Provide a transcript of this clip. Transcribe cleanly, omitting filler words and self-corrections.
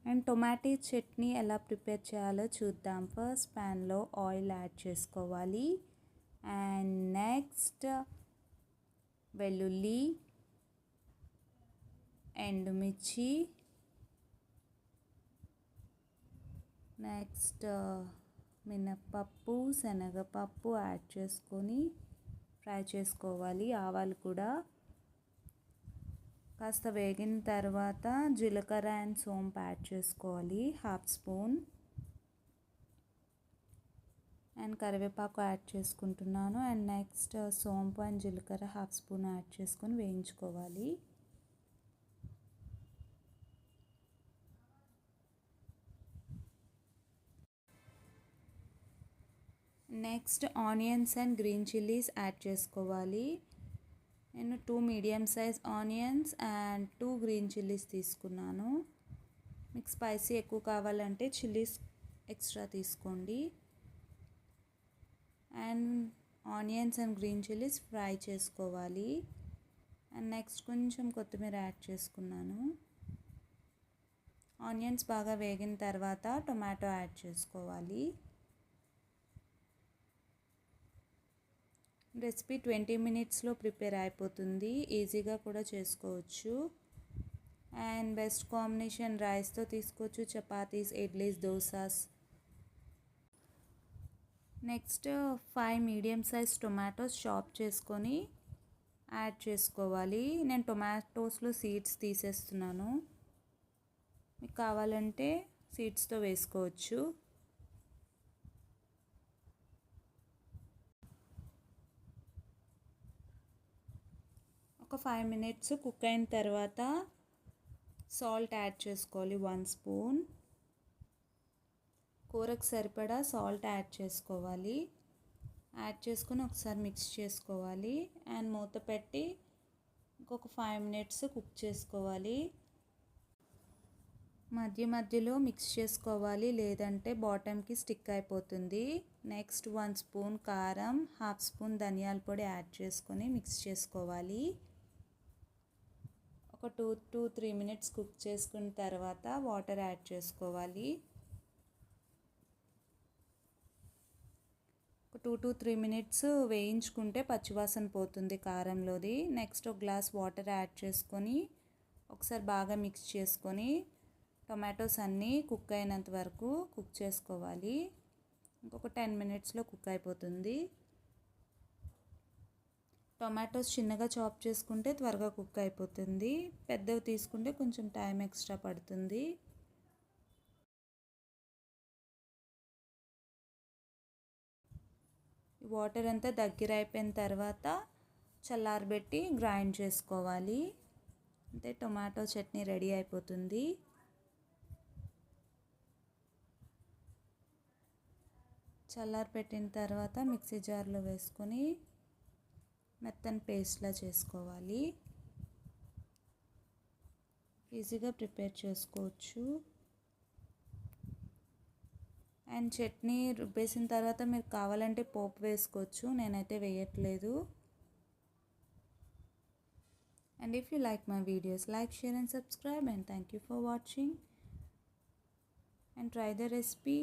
And tomato chutney ఎలా prepare చేయాలో చూద్దాం. ఫస్ట్ ప్యాన్లో ఆయిల్ యాడ్ చేసుకోవాలి. అండ్ నెక్స్ట్ వెల్లుల్లి, ఎండుమిర్చి, నెక్స్ట్ మినప్పప్పు, శనగపప్పు యాడ్ చేసుకొని ఫ్రై చేసుకోవాలి. ఆవాలు కూడా కాస్త వేగిన తర్వాత జీలకర్ర అండ్ సోంపు యాడ్ చేసుకోవాలి, 1/2 స్పూన్. అండ్ కరివేపాకు యాడ్ చేసుకుంటున్నాను. అండ్ నెక్స్ట్ సోంపు అండ్ జీలకర్ర 1/2 స్పూన్ యాడ్ చేసుకొని వేయించుకోవాలి. Next onions and green chillies add చేసుకోవాలి. నేను 2 medium size onions and 2 green chillies తీసుకున్నాను. మీకు స్పైసీ ఎక్కువ కావాలంటే చిల్లీస్ ఎక్స్ట్రా తీసుకోండి. And onions and green chillies fry చేసుకోవాలి. అండ్ నెక్స్ట్ కొంచెం కొత్తిమీర యాడ్ చేసుకున్నాను. ఆనియన్స్ బాగా వేగిన తర్వాత టొమాటో యాడ్ చేసుకోవాలి. రెసిపీ 20 మినిట్స్లో ప్రిపేర్ అయిపోతుంది. ఈజీగా కూడా చేసుకోవచ్చు. అండ్ బెస్ట్ కాంబినేషన్ రైస్తో తీసుకోవచ్చు, chapatis, idlis, dosas. Next 5 medium size tomatoes chop చేసుకొని యాడ్ చేసుకోవాలి. నేను టొమాటోస్లో సీడ్స్ తీసేస్తున్నాను. మీకు కావాలంటే సీడ్స్తో వేసుకోవచ్చు. ఒక 5 మినిట్స్ కుక్ అయిన తర్వాత సాల్ట్ యాడ్ చేసుకోవాలి, 1 స్పూన్. కూరకు సరిపడా సాల్ట్ యాడ్ చేసుకోవాలి. యాడ్ చేసుకొని ఒకసారి మిక్స్ చేసుకోవాలి. అండ్ మూత పెట్టి ఇంకొక 5 మినిట్స్ కుక్ చేసుకోవాలి. మధ్య మధ్యలో మిక్స్ చేసుకోవాలి, లేదంటే బాటమ్కి స్టిక్ అయిపోతుంది. నెక్స్ట్ 1 స్పూన్ కారం, 1/2 స్పూన్ ధనియాల పొడి యాడ్ చేసుకొని మిక్స్ చేసుకోవాలి. ఒక 2 to 3 మినిట్స్ కుక్ చేసుకున్న తర్వాత వాటర్ యాడ్ చేసుకోవాలి. ఒక 2 to 3 మినిట్స్ వేయించుకుంటే పచ్చివాసన పోతుంది కారంలోది. నెక్స్ట్ ఒక గ్లాస్ వాటర్ యాడ్ చేసుకొని ఒకసారి బాగా మిక్స్ చేసుకొని టొమాటోస్ అన్నీ కుక్ అయినంత వరకు కుక్ చేసుకోవాలి. ఇంకొక 10 మినిట్స్లో కుక్ అయిపోతుంది. టొమాటోస్ చిన్నగా చాప్ చేసుకుంటే త్వరగా కుక్ అయిపోతుంది. పెద్దవి తీసుకుంటే కొంచెం టైం ఎక్స్ట్రా పడుతుంది. వాటర్ అంతా దగ్గర అయిపోయిన తర్వాత చల్లారబెట్టి గ్రైండ్ చేసుకోవాలి. అంటే టొమాటో చట్నీ రెడీ అయిపోతుంది. చల్లారబెట్టిన తర్వాత మిక్సీ జార్లో వేసుకొని మెత్తని పేస్ట్లా చేసుకోవాలి. ఈజీగా ప్రిపేర్ చేసుకోవచ్చు. అండ్ చట్నీ రుబ్బేసిన తర్వాత మీరు కావాలంటే పోపు వేసుకోవచ్చు, నేనైతే వేయట్లేదు. And if you like my videos, like, share and subscribe, and thank you for watching. And try the recipe.